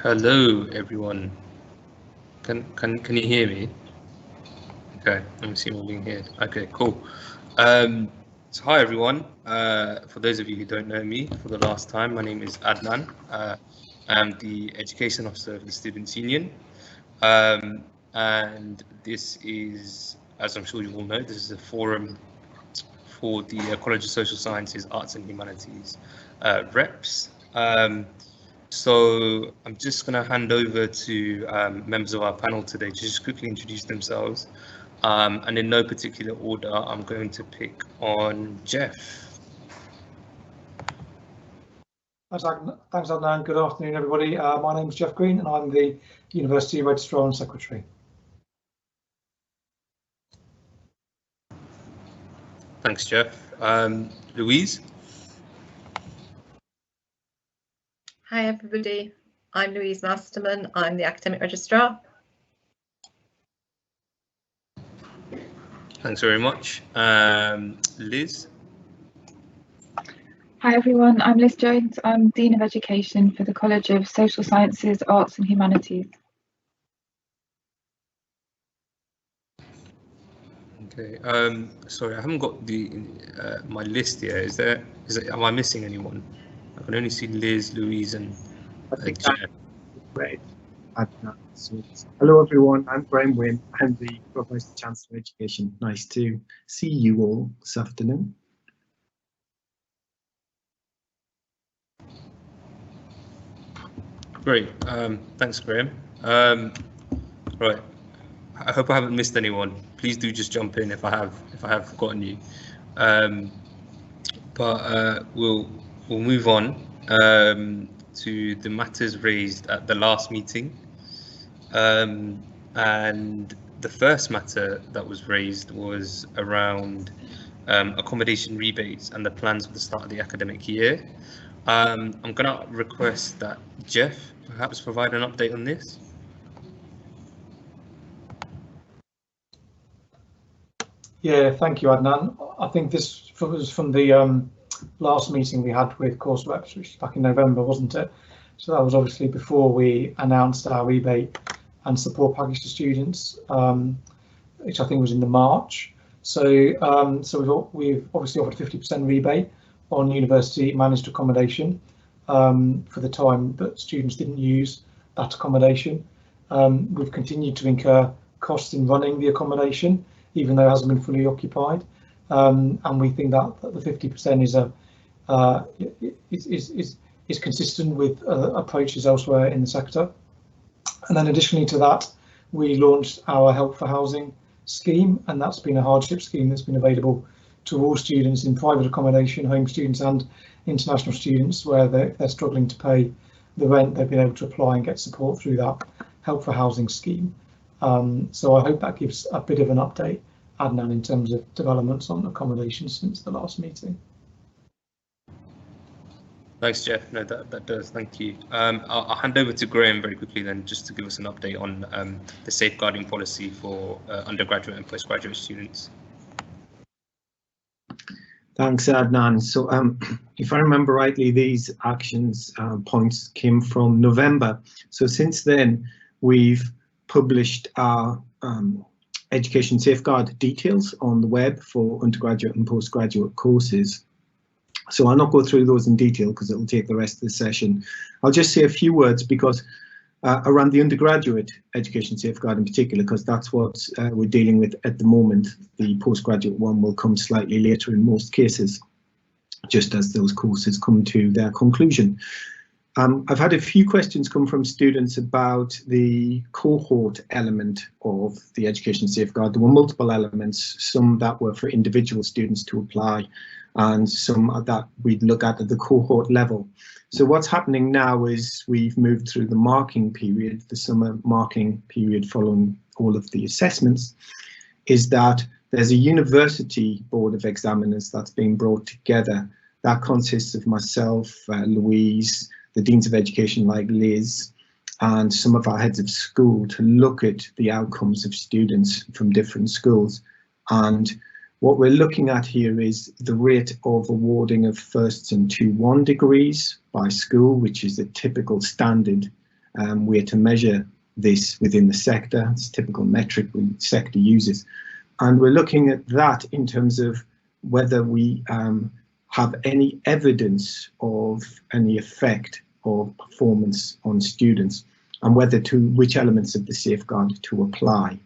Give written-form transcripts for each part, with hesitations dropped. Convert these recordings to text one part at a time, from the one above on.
Hello, everyone. Can you hear me? Okay, let me see if I'm being heard. Okay, cool. So hi everyone. For those of you who don't know me for the last time, my name is Adnan. I'm the Education Officer of the Students' Union. And this is, as I'm sure you all know, this is a forum for the College of Social Sciences, Arts and Humanities reps. So I'm just going to hand over to members of our panel today to just quickly introduce themselves. And in no particular order, I'm going to pick on Jeff. Thanks, Adnan. Good afternoon, everybody. My name is Jeff Green, and I'm the University Registrar and Secretary. Thanks, Jeff. Louise? Hi, everybody. I'm Louise Masterman. I'm the Academic Registrar. Thanks very much. Liz? Hi everyone, I'm Liz Jones. I'm Dean of Education for the College of Social Sciences, Arts and Humanities. Okay. Sorry, I haven't got the my list here. Am I missing anyone? I can only see Liz, Louise, and Jeff. Great. So, hello everyone, I'm Graham Wynne. I'm the Vice Chancellor of Education. Nice to see you all this afternoon. Great. Thanks, Graham. Right. I hope I haven't missed anyone. Please do just jump in if I have forgotten you. But we'll move on to the matters raised at the last meeting. And the first matter that was raised was around accommodation rebates and the plans for the start of the academic year. I'm going to request that Jeff perhaps provide an update on this. Yeah, thank you, Adnan. I think this was from the last meeting we had with course reps, which was back in November, wasn't it? So that was obviously before we announced our rebate and support package to students, which I think was in the March. So we've obviously offered 50% rebate on university managed accommodation for the time that students didn't use that accommodation. We've continued to incur costs in running the accommodation, even though it hasn't been fully occupied, and we think that the 50% is consistent with approaches elsewhere in the sector. And then additionally to that, we launched our Help for Housing scheme, and that's been a hardship scheme that's been available to all students in private accommodation, home students and international students, where they're struggling to pay the rent. They've been able to apply and get support through that Help for Housing scheme. So I hope that gives a bit of an update, Adnan, in terms of developments on accommodation since the last meeting. Thanks, Jeff. No, that does. Thank you. I'll hand over to Graham very quickly then, just to give us an update on the safeguarding policy for undergraduate and postgraduate students. Thanks, Adnan. So if I remember rightly, these actions points came from November. So since then, we've published our education safeguard details on the web for undergraduate and postgraduate courses. So I'll not go through those in detail because it will take the rest of the session. I'll just say a few words because around the undergraduate education safeguard in particular, because that's what we're dealing with at the moment. The postgraduate one will come slightly later in most cases, just as those courses come to their conclusion. I've had a few questions come from students about the cohort element of the education safeguard. There were multiple elements, some that were for individual students to apply and some that we'd look at the cohort level. So what's happening now is we've moved through the marking period, the summer marking period following all of the assessments, is that there's a university board of examiners that's being brought together. That consists of myself, Louise, the Deans of Education like Liz, and some of our heads of school to look at the outcomes of students from different schools. And what we're looking at here is the rate of awarding of firsts and 2-1 degrees by school, which is the typical standard we are to measure this within the sector. It's a typical metric the sector uses. And we're looking at that in terms of whether we have any evidence of any effect of performance on students, and whether to which elements of the safeguard to apply.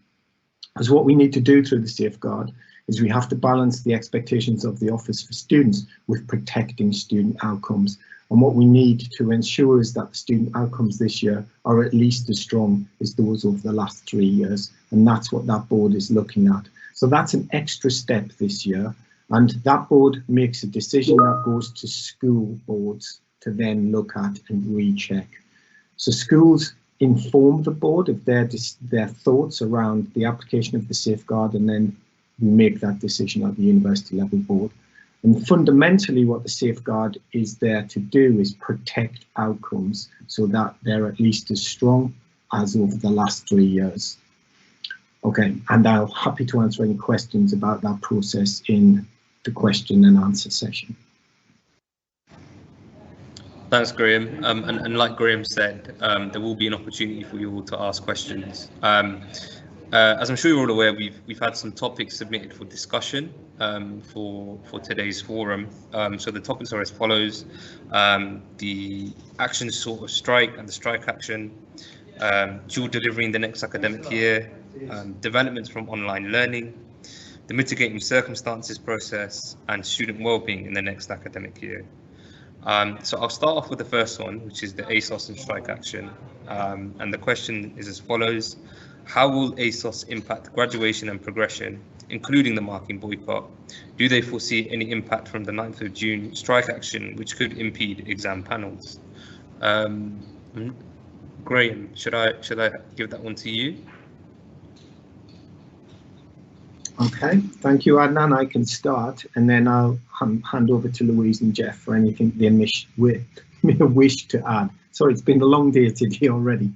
Because what we need to do through the safeguard is we have to balance the expectations of the Office for Students with protecting student outcomes. And what we need to ensure is that the student outcomes this year are at least as strong as those over the last 3 years. And that's what that board is looking at. So that's an extra step this year. And that board makes a decision that goes to school boards to then look at and recheck. So schools inform the board of their thoughts around the application of the safeguard, and then we make that decision at the university level board. And fundamentally what the safeguard is there to do is protect outcomes so that they're at least as strong as over the last 3 years. Okay, and I'm happy to answer any questions about that process in the question and answer session. Thanks, Graham. And like Graham said, there will be an opportunity for you all to ask questions. As I'm sure you're all aware, we've had some topics submitted for discussion for today's forum. So the topics are as follows: the action sort of strike and the strike action, dual delivery in the next academic year, developments from online learning, the mitigating circumstances process, and student wellbeing in the next academic year. So I'll start off with the first one, which is the ASOS and strike action. And the question is as follows: how will ASOS impact graduation and progression, including the marking boycott? Do they foresee any impact from the 9th of June strike action, which could impede exam panels? Graham, should I give that one to you? Okay, thank you, Adnan. I can start, and then I'll hand over to Louise and Jeff for anything they may wish to add. Sorry, it's been a long day today already.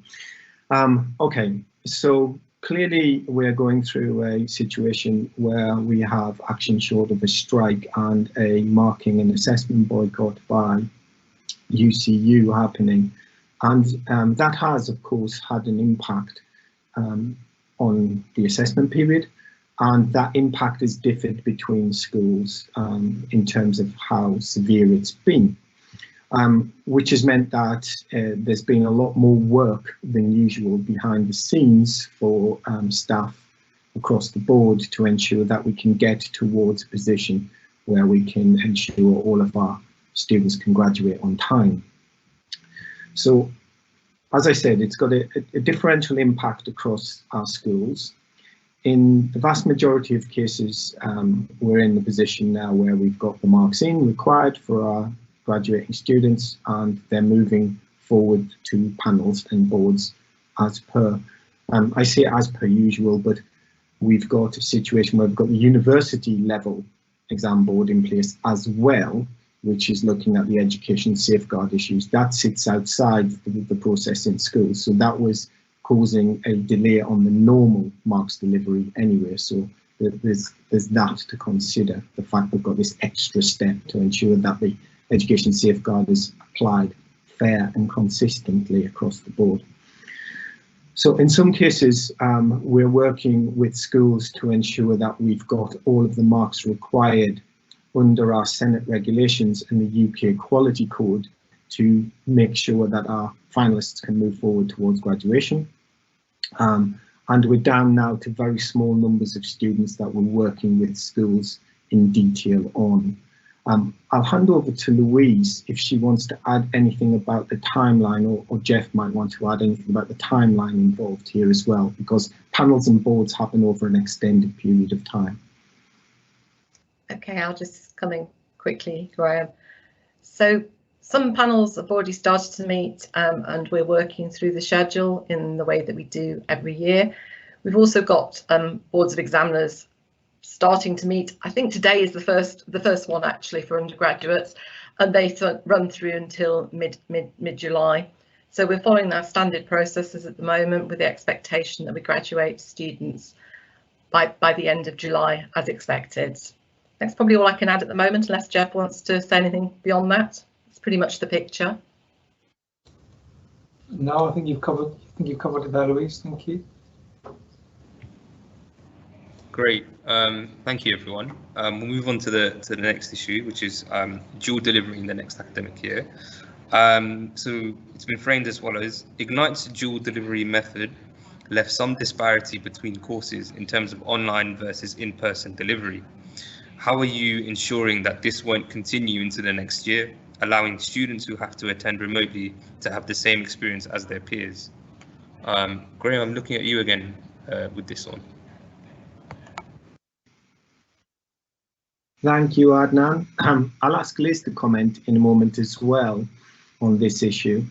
Okay, so clearly we're going through a situation where we have action short of a strike and a marking and assessment boycott by UCU happening. And that has, of course, had an impact on the assessment period. And that impact has differed between schools in terms of how severe it's been, which has meant that there's been a lot more work than usual behind the scenes for staff across the board to ensure that we can get towards a position where we can ensure all of our students can graduate on time. So, as I said, it's got a differential impact across our schools. In the vast majority of cases, we're in the position now where we've got the marks in required for our graduating students, and they're moving forward to panels and boards as per, I say as per usual, but we've got a situation where we've got the university level exam board in place as well, which is looking at the education safeguard issues. That sits outside the process in schools. So that was causing a delay on the normal marks delivery anyway. So there's that to consider, the fact we've got this extra step to ensure that the education safeguard is applied fair and consistently across the board. So in some cases, we're working with schools to ensure that we've got all of the marks required under our Senate regulations and the UK Quality Code to make sure that our finalists can move forward towards graduation. And we're down now to very small numbers of students that we're working with schools in detail on. I'll hand over to Louise if she wants to add anything about the timeline, or Jeff might want to add anything about the timeline involved here as well, because panels and boards happen over an extended period of time. Okay, I'll just come in quickly, Graham. So some panels have already started to meet, and we're working through the schedule in the way that we do every year. We've also got boards of examiners starting to meet. I think today is the first one actually for undergraduates, and they run through until mid-July. So we're following our standard processes at the moment, with the expectation that we graduate students by the end of July as expected. That's probably all I can add at the moment, unless Jeff wants to say anything beyond that. It's pretty much the picture. No, I think you've covered it there, Louise. Thank you. Great. Thank you, everyone. We'll move on to the next issue, which is dual delivery in the next academic year. So it's been framed as follows: Ignite's dual delivery method left some disparity between courses in terms of online versus in-person delivery. How are you ensuring that this won't continue into the next year, allowing students who have to attend remotely to have the same experience as their peers? Graham, I'm looking at you again with this one. Thank you, Adnan. I'll ask Liz to comment in a moment as well on this issue.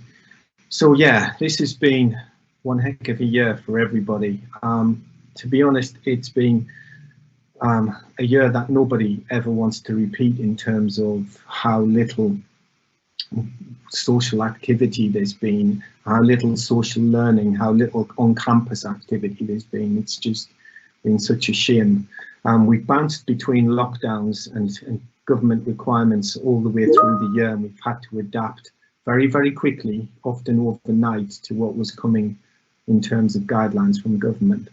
So yeah, this has been one heck of a year for everybody. To be honest, it's been a year that nobody ever wants to repeat in terms of how little social activity there's been, how little social learning, how little on-campus activity there's been. It's just been such a shame. We've bounced between lockdowns and government requirements all the way through the year, and we've had to adapt very, very quickly, often overnight, to what was coming in terms of guidelines from government.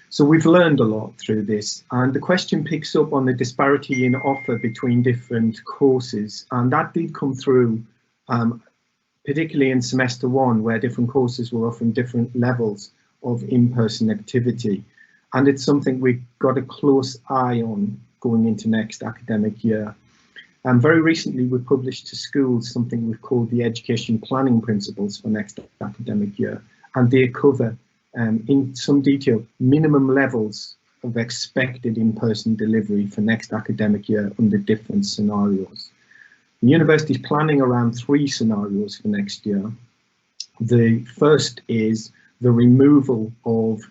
So we've learned a lot through this, and the question picks up on the disparity in offer between different courses, and that did come through particularly in semester one, where different courses were offering different levels of in-person activity. And it's something we've got a close eye on going into next academic year. Very recently, we published to schools something we've called the Education Planning Principles for next academic year. And they cover, in some detail, minimum levels of expected in-person delivery for next academic year under different scenarios. The university is planning around 3 scenarios for next year. The first is the removal of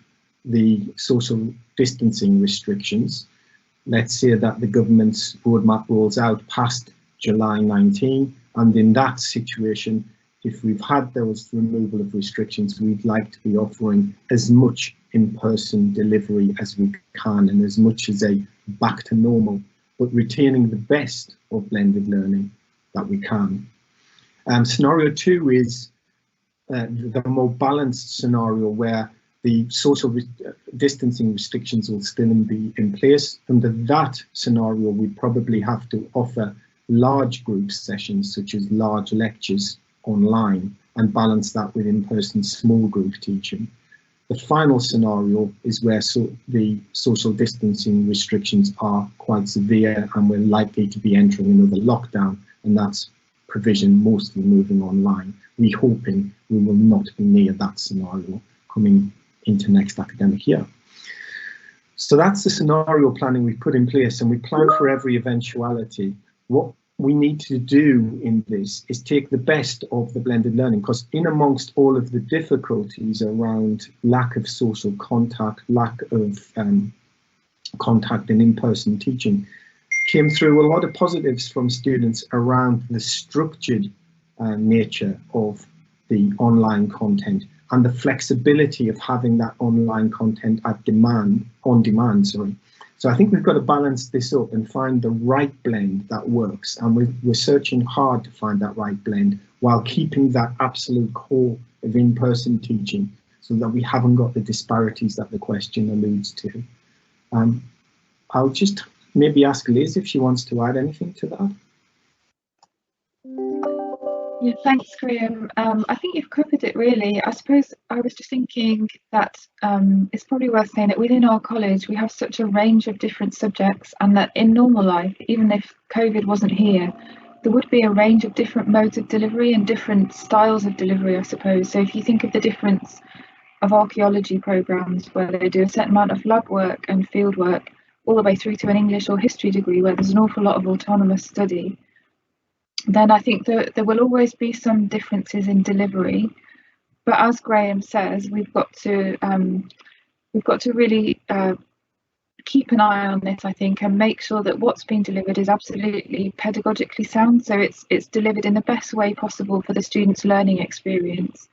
the social distancing restrictions. Let's say that the government's roadmap rolls out past July 19, and in that situation, if we've had those removal of restrictions, we'd like to be offering as much in-person delivery as we can, and as much as a back to normal, but retaining the best of blended learning that we can. Scenario 2 is the more balanced scenario, where the social distancing restrictions will still be in place. Under that scenario, we probably have to offer large group sessions, such as large lectures online, and balance that with in-person small group teaching. The final scenario is where the social distancing restrictions are quite severe, and we're likely to be entering another lockdown, and that's provision mostly moving online. We're hoping we will not be near that scenario coming into next academic year. So that's the scenario planning we've put in place, and we plan for every eventuality. What we need to do in this is take the best of the blended learning, because in amongst all of the difficulties around lack of social contact, lack of contact and in-person teaching, came through a lot of positives from students around the structured nature of the online content, and the flexibility of having that online content on demand. So I think we've got to balance this up and find the right blend that works. And we're searching hard to find that right blend while keeping that absolute core of in-person teaching, so that we haven't got the disparities that the question alludes to. I'll just maybe ask Liz if she wants to add anything to that. Yeah, thanks, Graham. I think you've covered it really. I suppose I was just thinking that it's probably worth saying that within our college we have such a range of different subjects, and that in normal life, even if COVID wasn't here, there would be a range of different modes of delivery and different styles of delivery, I suppose. So if you think of the difference of archaeology programmes, where they do a certain amount of lab work and field work, all the way through to an English or history degree where there's an awful lot of autonomous study, then I think that there will always be some differences in delivery. But as Graham says, we've got to really keep an eye on this, I think, and make sure that what's being delivered is absolutely pedagogically sound, so it's delivered in the best way possible for the students' learning experience.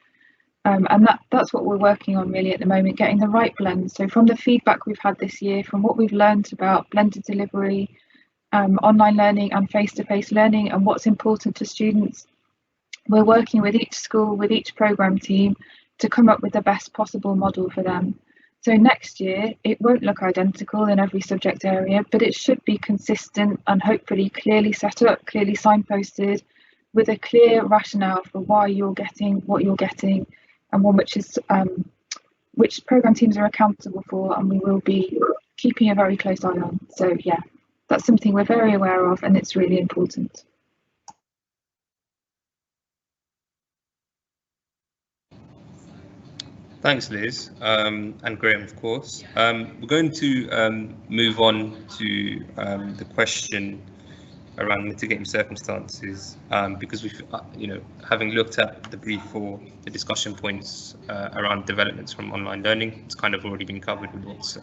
And that's what we're working on really at the moment, getting the right blend. So from the feedback we've had this year, from what we've learned about blended delivery, online learning and face-to-face learning, and what's important to students, we're working with each school, with each programme team, to come up with the best possible model for them. So next year, it won't look identical in every subject area, but it should be consistent and hopefully clearly set up, clearly signposted, with a clear rationale for why you're getting what you're getting, and one which programme teams are accountable for, and we will be keeping a very close eye on. So yeah, that's something we're very aware of, and it's really important. Thanks, Liz, and Graham, of course. We're going to move on to the question around mitigating circumstances, because we've, having looked at the brief for the discussion points around developments from online learning, it's kind of already been covered with what's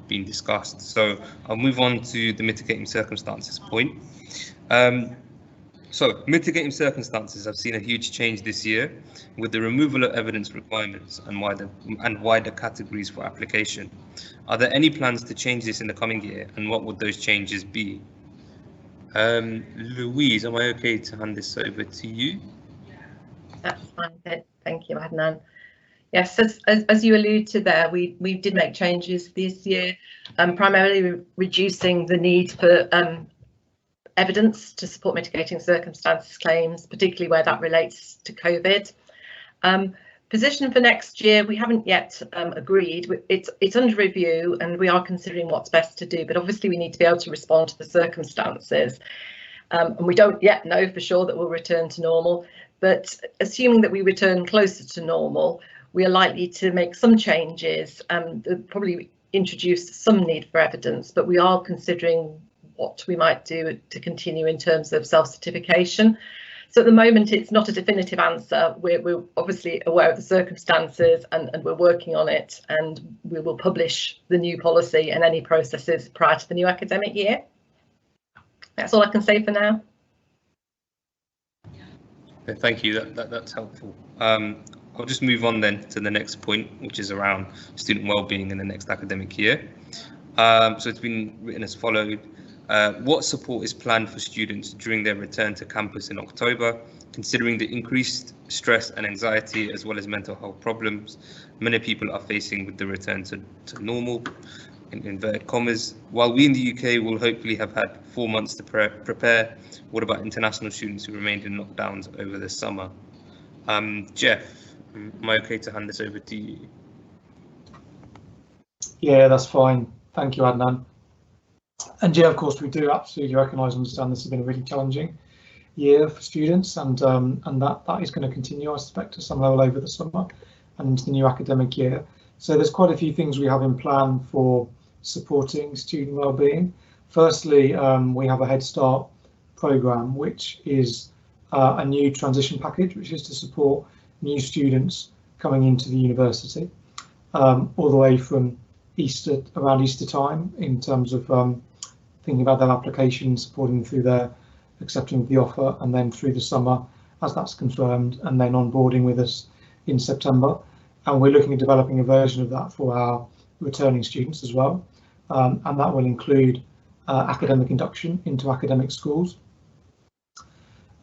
been discussed. So I'll move on to the mitigating circumstances point. So mitigating circumstances have seen a huge change this year with the removal of evidence requirements and wider categories for application. Are there any plans to change this in the coming year, and what would those changes be? Louise, am I okay to hand this over to you? That's fine. Thank you, Adnan. Yes, as you alluded to there, we did make changes this year, primarily reducing the need for evidence to support mitigating circumstances claims, particularly where that relates to COVID. Position for next year, we haven't yet agreed. It's under review, and we are considering what's best to do, but obviously we need to be able to respond to the circumstances. And we don't yet know for sure that we'll return to normal, but assuming that we return closer to normal, we are likely to make some changes, probably introduce some need for evidence, but we are considering what we might do to continue in terms of self-certification. So at the moment, it's not a definitive answer. We're obviously aware of the circumstances, and we're working on it, and we will publish the new policy and any processes prior to the new academic year. That's all I can say for now. Thank you, that's helpful. I'll just move on then to the next point, which is around student wellbeing in the next academic year. So it's been written as followed. What support is planned for students during their return to campus in October, considering the increased stress and anxiety as well as mental health problems many people are facing with the return to normal, in inverted commas? While we in the UK will hopefully have had 4 months to prepare, what about international students who remained in lockdowns over the summer? Jeff, am I okay to hand this over to you? Yeah, that's fine. Thank you, Adnan. And yeah, of course, we do absolutely recognise and understand this has been a really challenging year for students, and that is going to continue, I suspect, to some level over the summer and into the new academic year. So there's quite a few things we have in plan for supporting student wellbeing. Firstly, we have a Head Start programme, which is a new transition package, which is to support new students coming into the university, all the way from around Easter time, in terms of thinking about their application, supporting them through their accepting the offer, and then through the summer as that's confirmed, and then onboarding with us in September. And we're looking at developing a version of that for our returning students as well, and that will include academic induction into academic schools.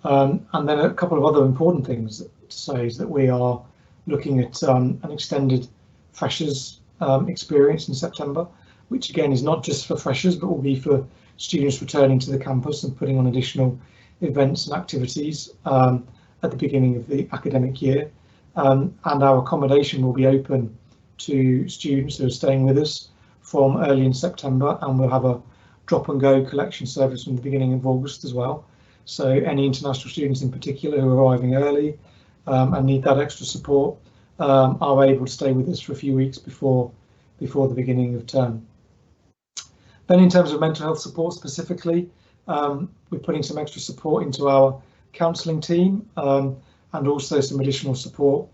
And then a couple of other important things to say is that we are looking at an extended freshers experience in September, which again is not just for freshers, but will be for students returning to the campus and putting on additional events and activities at the beginning of the academic year. And our accommodation will be open to students who are staying with us from early in September, and we'll have a drop and go collection service from the beginning of August as well. So any international students in particular who are arriving early and need that extra support are able to stay with us for a few weeks before the beginning of term. Then in terms of mental health support specifically, we're putting some extra support into our counselling team, and also some additional support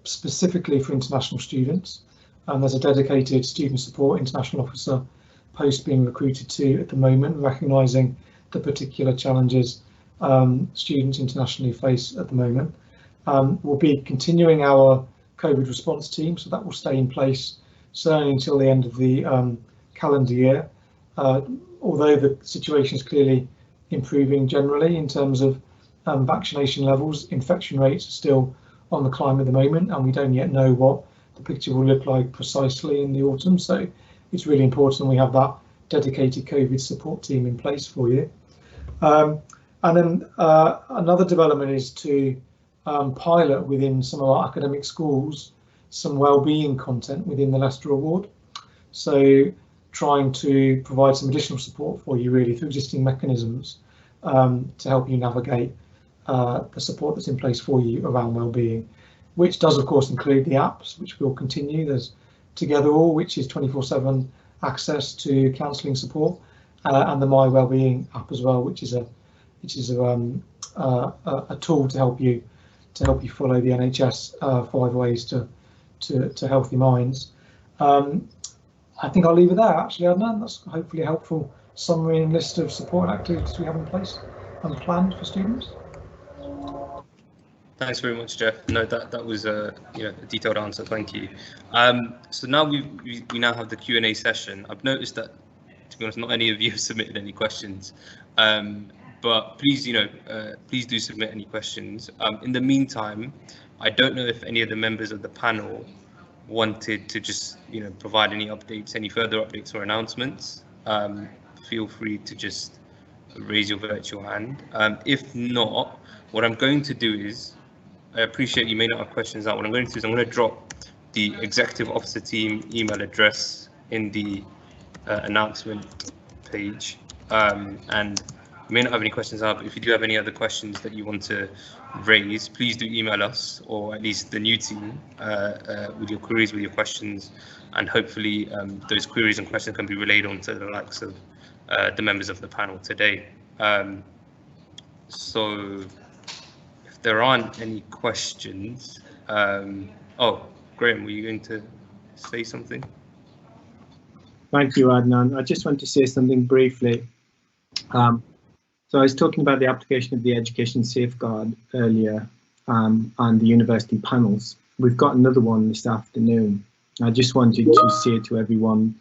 specifically for international students. And there's a dedicated student support international officer post being recruited to at the moment, recognising the particular challenges students internationally face at the moment. We'll be continuing our COVID response team, so that will stay in place certainly until the end of the calendar year. Although the situation is clearly improving generally in terms of vaccination levels. Infection rates are still on the climb at the moment, and we don't yet know what the picture will look like precisely in the autumn. So it's really important we have that dedicated COVID support team in place for you. And then another development is to pilot within some of our academic schools some wellbeing content within the Leicester Award. So trying to provide some additional support for you really through existing mechanisms to help you navigate the support that's in place for you around wellbeing, which does of course include the apps, which will continue. There's Together All, which is 24/7 access to counselling support, and the My Wellbeing app as well, which is a tool to help you follow the NHS 5 ways to healthy minds. I think I'll leave it there actually, Adnan. That's hopefully a helpful summary and list of support activities we have in place and planned for students. Thanks very much, Jeff. No, that was a detailed answer. Thank you. So now we now have the Q&A session. I've noticed that, to be honest, not any of you have submitted any questions, but please please do submit any questions. In the meantime, I don't know if any of the members of the panel wanted to just provide any updates, any further updates or announcements. Feel free to just raise your virtual hand. If not, what I'm going to do is, I appreciate you may not have questions now. What I'm going to do is I'm going to drop the executive officer team email address in the announcement page, and you may not have any questions now, but if you do have any other questions that you want to raise, please do email us, or at least the new team, with your queries, with your questions, and hopefully those queries and questions can be relayed on to the likes of the members of the panel today. So if there aren't any questions, oh, Graham, were you going to say something? Thank you, Adnan. I just want to say something briefly. So I was talking about the application of the education safeguard earlier, and the university panels. We've got another one this afternoon. I just wanted to say to everyone,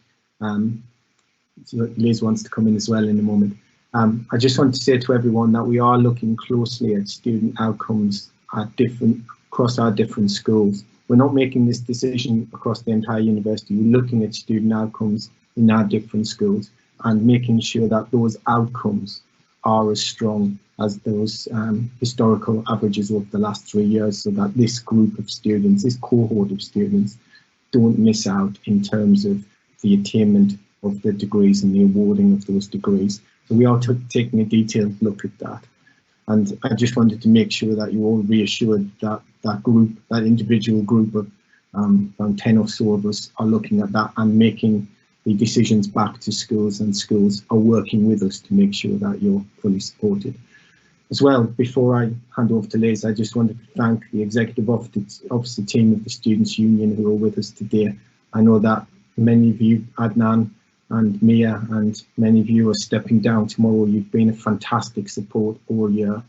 Liz wants to come in as well in a moment. I just want to say to everyone that we are looking closely at student outcomes across our different schools. We're not making this decision across the entire university. We're looking at student outcomes in our different schools and making sure that those outcomes are as strong as those historical averages of the last 3 years, so that this group of students, this cohort of students, don't miss out in terms of the attainment of the degrees and the awarding of those degrees. So we are taking a detailed look at that. And I just wanted to make sure that you all reassured that that individual group of around 10 or so of us are looking at that and making the decisions back to schools, and schools are working with us to make sure that you're fully supported. As well, before I hand over to Liz, I just wanted to thank the executive officer team of the Students' Union who are with us today. I know that many of you, Adnan and Mia, and many of you are stepping down tomorrow. You've been a fantastic support all year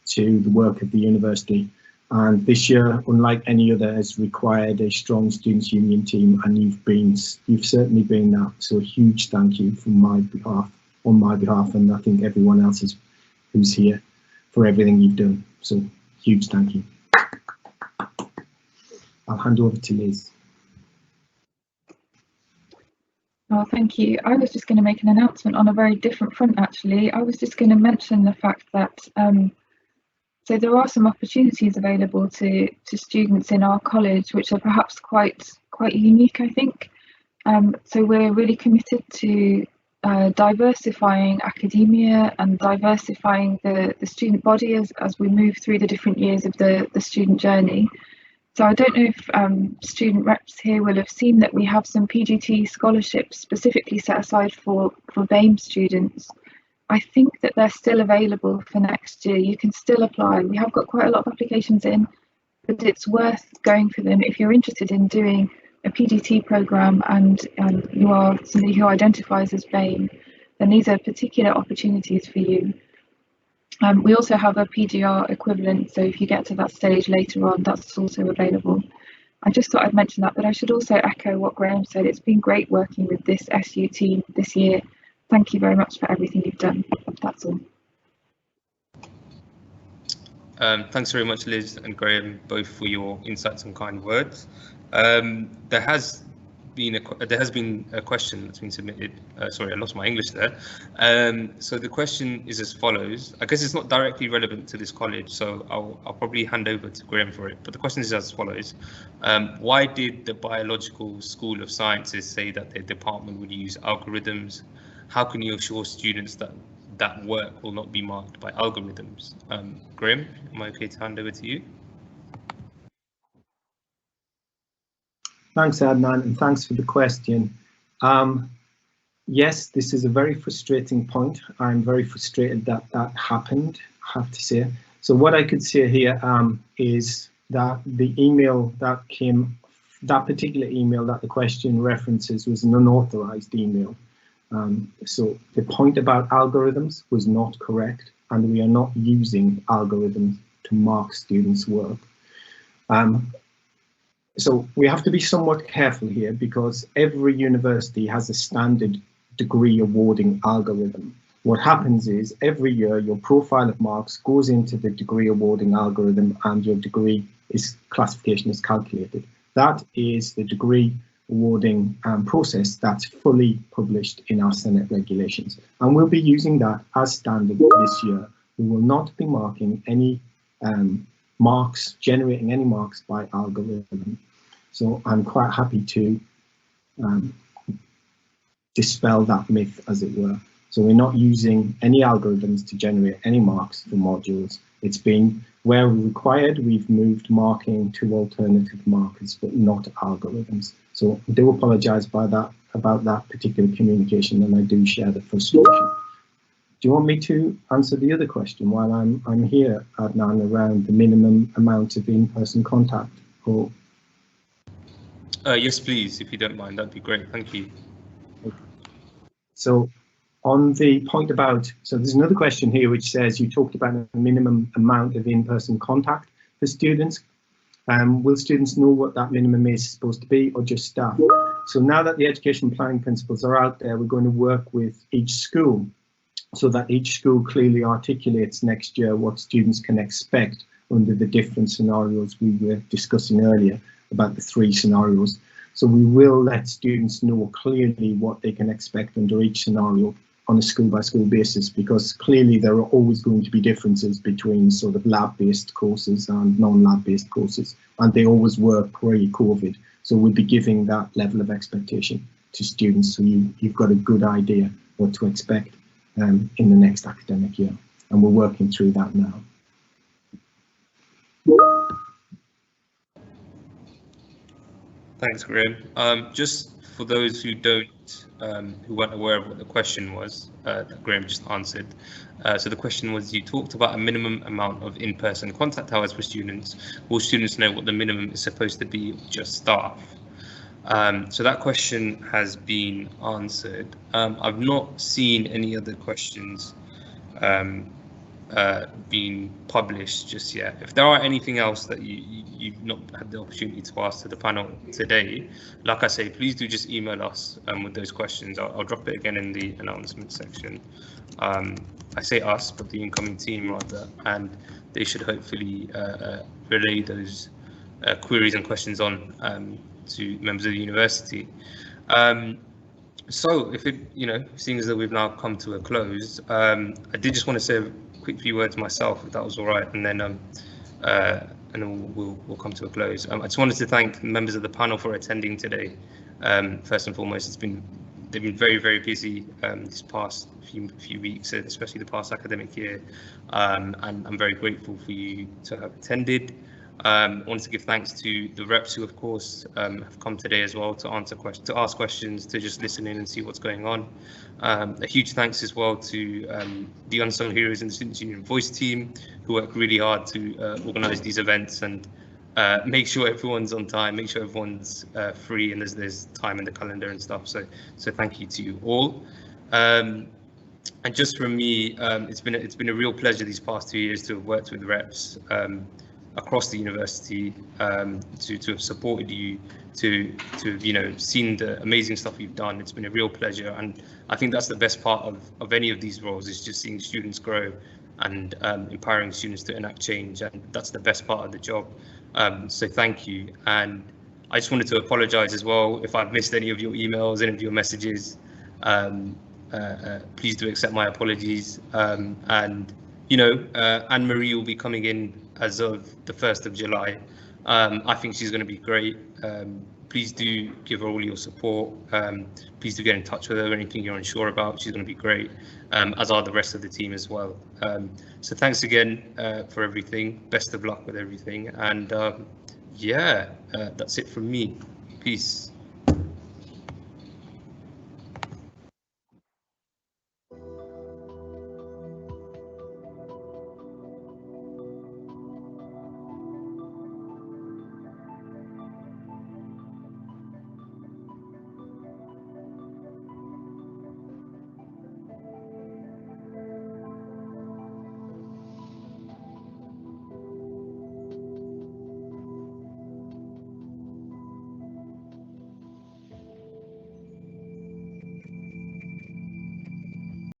to the work of the university. And this year, unlike any other, has required a strong Students' Union team, and you've certainly been that. So a huge thank you from my behalf, on my behalf, and I think everyone else's who's here, for everything you've done. So huge thank you. I'll hand over to Liz. Oh, thank you. I was just going to make an announcement on a very different front, actually. I was just going to mention the fact that so there are some opportunities available to students in our college, which are perhaps quite unique, I think. So we're really committed to diversifying academia and diversifying the student body as we move through the different years of the student journey. So I don't know if student reps here will have seen that we have some PGT scholarships specifically set aside for BAME students. I think that they're still available for next year. You can still apply. We have got quite a lot of applications in, but it's worth going for them if you're interested in doing a PGT programme and you are somebody who identifies as BAME, then these are particular opportunities for you. We also have a PGR equivalent, so if you get to that stage later on, that's also available. I just thought I'd mention that, but I should also echo what Graham said. It's been great working with this SU team this year. Thank you very much for everything you've done. That's all. Thanks very much, Liz and Graham, both for your insights and kind words. There has been a question that's been submitted. Sorry, I lost my English there. So the question is as follows. I guess it's not directly relevant to this college, so I'll probably hand over to Graham for it. But the question is as follows. Why did the Biological School of Sciences say that their department would use algorithms? How can you assure students that that work will not be marked by algorithms? Graham, am I okay to hand over to you? Thanks, Adnan, and thanks for the question. Yes, this is a very frustrating point. I'm very frustrated that that happened, I have to say. So what I could say here is that the email that came, that particular email that the question references was an unauthorized email. So the point about algorithms was not correct, and we are not using algorithms to mark students' work. So we have to be somewhat careful here, because every university has a standard degree awarding algorithm. What happens is every year your profile of marks goes into the degree awarding algorithm and your degree classification is calculated. That is the degree awarding process that's fully published in our Senate regulations. And we'll be using that as standard this year. We will not be marking any marks, generating any marks by algorithm. So I'm quite happy to dispel that myth, as it were. So we're not using any algorithms to generate any marks for modules. It's been, where required, we've moved marking to alternative markers, but not algorithms. So I do apologise about that particular communication, and I do share the frustration. Do you want me to answer the other question while I'm here, Adnan, around the minimum amount of in-person contact? Or yes, please, if you don't mind, that'd be great. Thank you. Okay. So on the point about, so there's another question here which says you talked about a minimum amount of in-person contact for students. Will students know what that minimum is supposed to be, or just staff? So now that the education planning principles are out there, we're going to work with each school so that each school clearly articulates next year what students can expect under the different scenarios we were discussing earlier about the 3 scenarios. So we will let students know clearly what they can expect under each scenario on a school-by-school basis, because clearly there are always going to be differences between sort of lab-based courses and non-lab-based courses, and they always were pre-COVID. So we'll be giving that level of expectation to students, so you've got a good idea what to expect in the next academic year, and we're working through that now. Thanks, Graham. Just for those who who weren't aware of what the question was that Graham just answered. So the question was, you talked about a minimum amount of in-person contact hours for students. Will students know what the minimum is supposed to be, just staff? So that question has been answered. I've not seen any other questions been published just yet. If there are anything else that you've not had the opportunity to ask to the panel today, like I say, please do just email us with those questions. I'll drop it again in the announcement section. I say us, but the incoming team rather, and they should hopefully relay those queries and questions on to members of the university. So if seeing as though we've now come to a close, I did just want to say a quick few words myself, if that was all right, and then we'll come to a close. I just wanted to thank members of the panel for attending today. First and foremost, they've been very, very busy this past few weeks, especially the past academic year, and I'm very grateful for you to have attended. I wanted to give thanks to the reps who, of course, have come today as well to ask questions, to just listen in and see what's going on. A huge thanks as well to the unsung heroes in the Students' Union Voice team, who work really hard to organise these events and make sure everyone's on time, make sure everyone's free and there's time in the calendar and stuff. So thank you to you all. And just from me, it's been a real pleasure these past 2 years to have worked with reps across the university, to have supported you, to have seen the amazing stuff you've done. It's been a real pleasure, and I think that's the best part of any of these roles, is just seeing students grow and empowering students to enact change, and that's the best part of the job. So thank you. And I just wanted to apologise as well if I've missed any of your emails, any of your messages. Please do accept my apologies. And you know, Anne-Marie will be coming in as of the 1st of July. I think she's going to be great. Please do give her all your support. Please do get in touch with her, anything you're unsure about. She's going to be great, as are the rest of the team as well. So thanks again for everything. Best of luck with everything. And yeah, that's it from me. Peace.